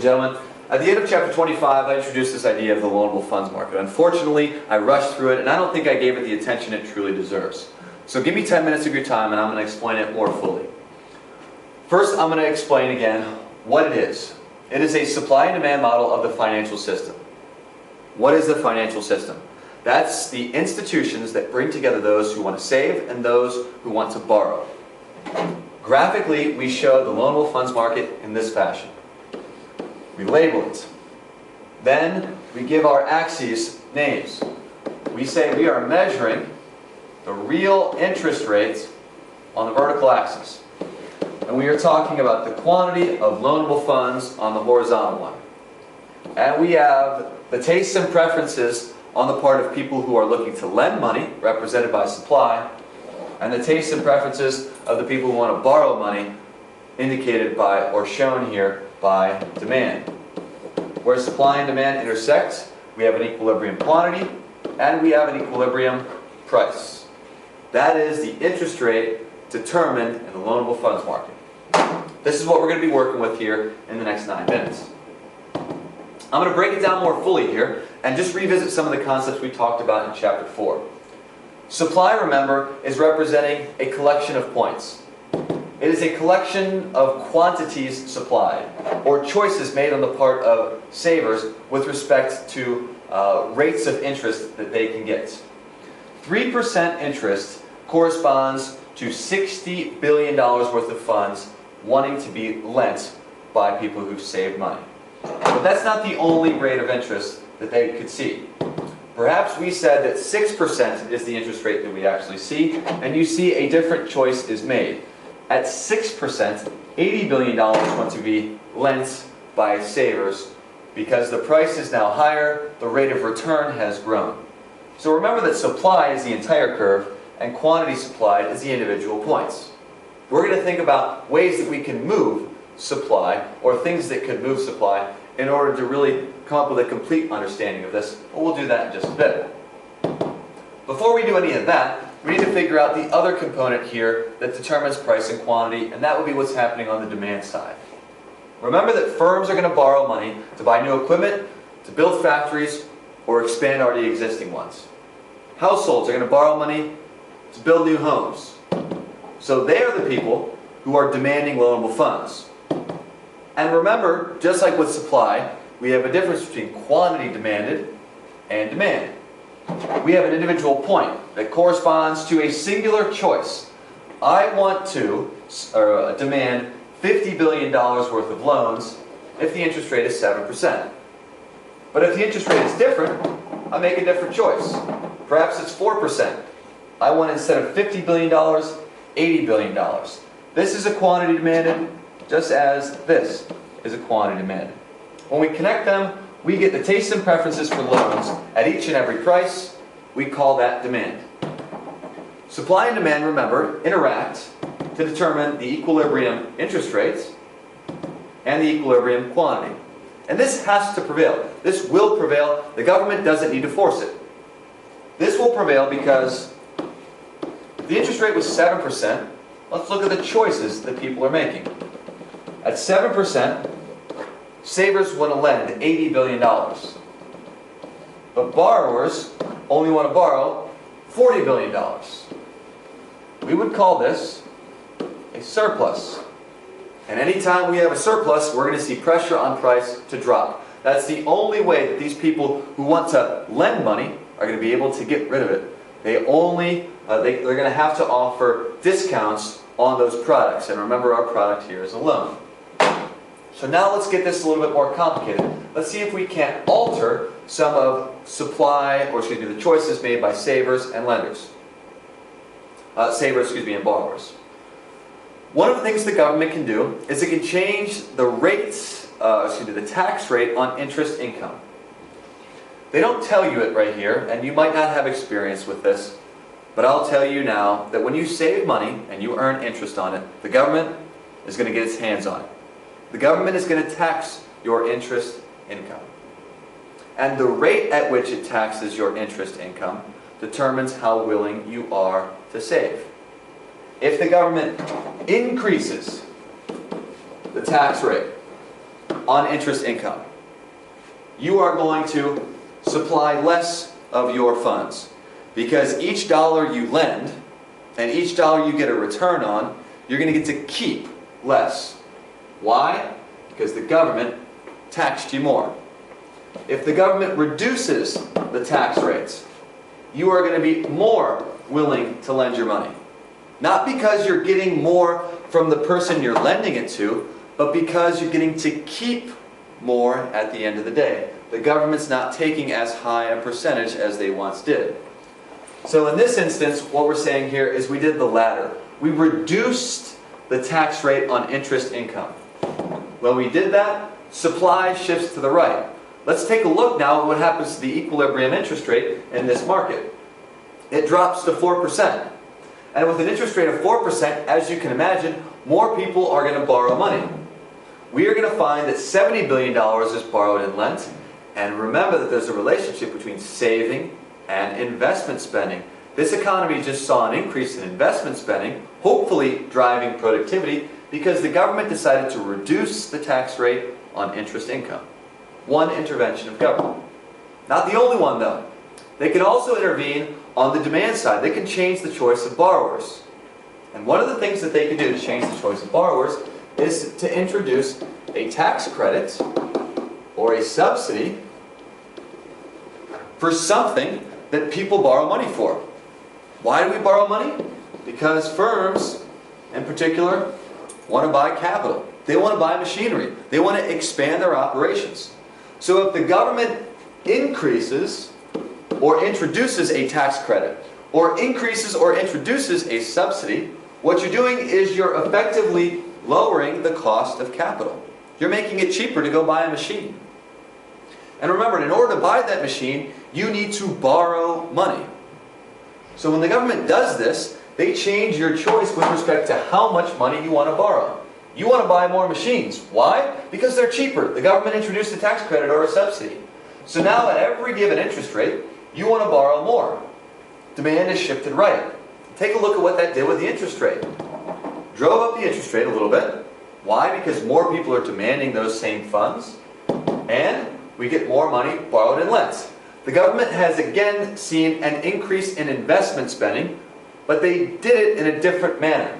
and gentlemen. At the end of chapter 25, I introduced this idea of the loanable funds market. Unfortunately, I rushed through it, and I don't think I gave it the attention it truly deserves. So give me 10 minutes of your time, and I'm going to explain it more fully. First, I'm going to explain again what it is. It is a supply and demand model of the financial system. What is the financial system? That's the institutions that bring together those who want to save and those who want to borrow. Graphically, we show the loanable funds market in this fashion. We label it. Then we give our axes names. We say we are measuring the real interest rates on the vertical axis. And we are talking about the quantity of loanable funds on the horizontal one. And we have the tastes and preferences on the part of people who are looking to lend money, represented by supply, and the tastes and preferences of the people who want to borrow money, indicated by, or shown here, by demand. Where supply and demand intersect, we have an equilibrium quantity, and we have an equilibrium price. That is the interest rate determined in the loanable funds market. This is what we're going to be working with here in the next 9 minutes. I'm going to break it down more fully here, and just revisit some of the concepts we talked about in chapter 4. Supply, remember, is representing a collection of points. It is a collection of quantities supplied, or choices made on the part of savers with respect to rates of interest that they can get. 3% interest corresponds to $60 billion worth of funds wanting to be lent by people who've saved money. But that's not the only rate of interest that they could see. Perhaps we said that 6% is the interest rate that we actually see, and you see a different choice is made. At 6%, $80 billion want to be lent by savers because the price is now higher, the rate of return has grown. So remember that supply is the entire curve, and quantity supplied is the individual points. We're going to think about ways that we can move supply, or things that could move supply, in order to really come up with a complete understanding of this. But we'll do that in just a bit. Before we do any of that, we need to figure out the other component here that determines price and quantity, and that would be what's happening on the demand side. Remember that firms are going to borrow money to buy new equipment, to build factories, or expand already existing ones. Households are going to borrow money to build new homes. So they are the people who are demanding loanable funds. And remember, just like with supply, we have a difference between quantity demanded and demand. We have an individual point that corresponds to a singular choice. I want to demand $50 billion worth of loans if the interest rate is 7%. But if the interest rate is different, I make a different choice. Perhaps it's 4%. I want, instead of $50 billion, $80 billion. This is a quantity demanded, just as this is a quantity demanded. When we connect them, we get the tastes and preferences for loans at each and every price. We call that demand. Supply and demand, remember, interact to determine the equilibrium interest rates and the equilibrium quantity. And this has to prevail. This will prevail. The government doesn't need to force it. This will prevail because if the interest rate was 7%, let's look at the choices that people are making. At 7%, savers want to lend $80 billion. But borrowers only want to borrow $40 billion. We would call this a surplus. And anytime we have a surplus, we're going to see pressure on price to drop. That's the only way that these people who want to lend money are going to be able to get rid of it. They're going to have to offer discounts on those products. And remember, our product here is a loan. So now let's get this a little bit more complicated. Let's see if we can't alter some of the choices made by savers and lenders. And borrowers. One of the things the government can do is it can change the the tax rate on interest income. They don't tell you it right here, and you might not have experience with this, but I'll tell you now that when you save money and you earn interest on it, the government is going to get its hands on it. The government is going to tax your interest income. And the rate at which it taxes your interest income determines how willing you are to save. If the government increases the tax rate on interest income. You are going to supply less of your funds because each dollar you lend and each dollar you get a return on, you're going to get to keep less. Why? Because the government taxed you more. If the government reduces the tax rates, you are going to be more willing to lend your money. Not because you're getting more from the person you're lending it to, but because you're getting to keep more at the end of the day. The government's not taking as high a percentage as they once did. So in this instance, what we're saying here is we did the latter. We reduced the tax rate on interest income. When we did that, supply shifts to the right. Let's take a look now at what happens to the equilibrium interest rate in this market. It drops to 4%. And with an interest rate of 4%, as you can imagine, more people are going to borrow money. We are going to find that $70 billion is borrowed and lent. And remember that there's a relationship between saving and investment spending. This economy just saw an increase in investment spending, hopefully driving productivity, because the government decided to reduce the tax rate on interest income. One intervention of government. Not the only one, though. They can also intervene on the demand side. They can change the choice of borrowers. And one of the things that they can do to change the choice of borrowers is to introduce a tax credit or a subsidy for something that people borrow money for. Why do we borrow money? Because firms, in particular, want to buy capital. They want to buy machinery. They want to expand their operations. So if the government increases or introduces a tax credit, or increases or introduces a subsidy, what you're doing is you're effectively lowering the cost of capital. You're making it cheaper to go buy a machine. And remember, in order to buy that machine, you need to borrow money. So when the government does this, they change your choice with respect to how much money you want to borrow. You want to buy more machines. Why? Because they're cheaper. The government introduced a tax credit or a subsidy. So now at every given interest rate, you want to borrow more. Demand is shifted right. Take a look at what that did with the interest rate. Drove up the interest rate a little bit. Why? Because more people are demanding those same funds. And we get more money borrowed and lent. The government has again seen an increase in investment spending, but they did it in a different manner.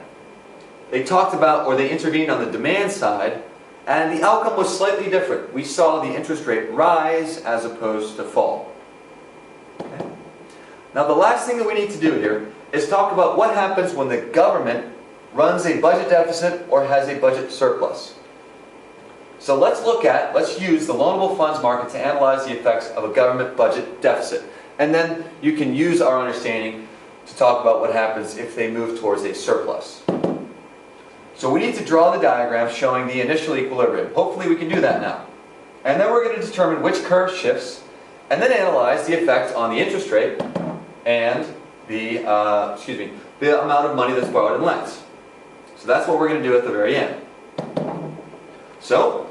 They talked about, or they intervened on the demand side, and the outcome was slightly different. We saw the interest rate rise as opposed to fall. Okay? Now the last thing that we need to do here is talk about what happens when the government runs a budget deficit or has a budget surplus. So let's use the loanable funds market to analyze the effects of a government budget deficit. And then you can use our understanding to talk about what happens if they move towards a surplus. So we need to draw the diagram showing the initial equilibrium. Hopefully we can do that now. And then we're going to determine which curve shifts, and then analyze the effect on the interest rate and the amount of money that's borrowed and lent. So that's what we're going to do at the very end. So,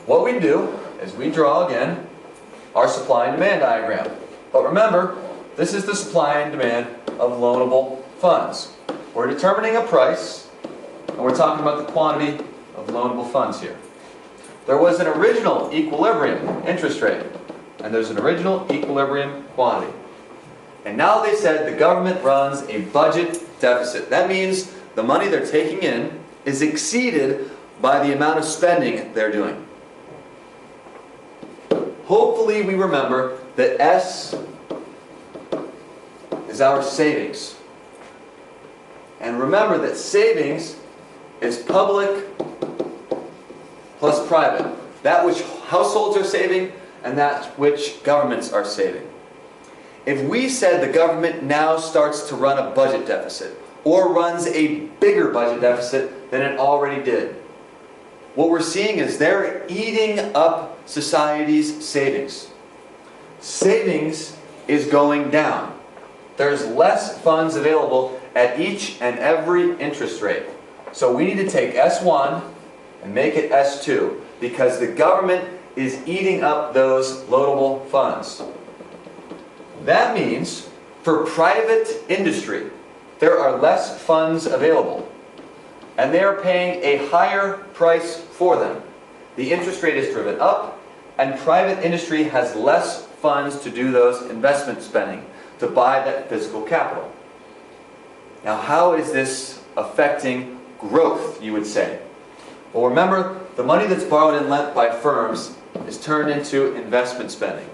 what we do is we draw again our supply and demand diagram. But remember, this is the supply and demand of loanable funds. We're determining a price, and we're talking about the quantity of loanable funds here. There was an original equilibrium interest rate, and there's an original equilibrium quantity. And now they said the government runs a budget deficit. That means the money they're taking in is exceeded by the amount of spending they're doing. Hopefully we remember that S is our savings. And remember that savings is public plus private. That which households are saving and that which governments are saving. If we said the government now starts to run a budget deficit or runs a bigger budget deficit than it already did, what we're seeing is they're eating up society's savings. Savings is going down. There's less funds available at each and every interest rate. So we need to take S1 and make it S2 because the government is eating up those loanable funds. That means for private industry, there are less funds available. And they are paying a higher price for them. the interest rate is driven up, and private industry has less funds to do those investment spending, to buy that physical capital. Now, how is this affecting growth, you would say? Well, remember, the money that's borrowed and lent by firms is turned into investment spending.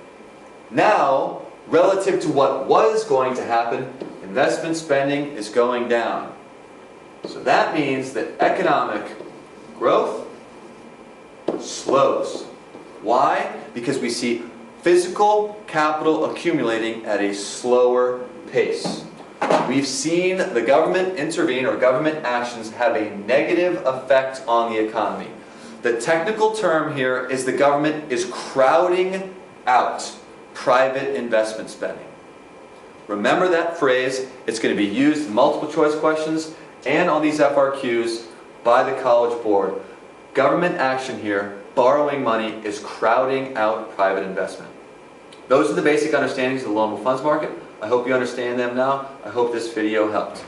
Now, relative to what was going to happen, investment spending is going down. So that means that economic growth slows. Why? Because we see physical capital accumulating at a slower pace. We've seen the government intervene, or government actions have a negative effect on the economy. The technical term here is the government is crowding out private investment spending. Remember that phrase. It's going to be used in multiple choice questions and on these FRQs by the College Board. Government action here, borrowing money, is crowding out private investment. Those are the basic understandings of the loanable funds market. I hope you understand them now. I hope this video helped.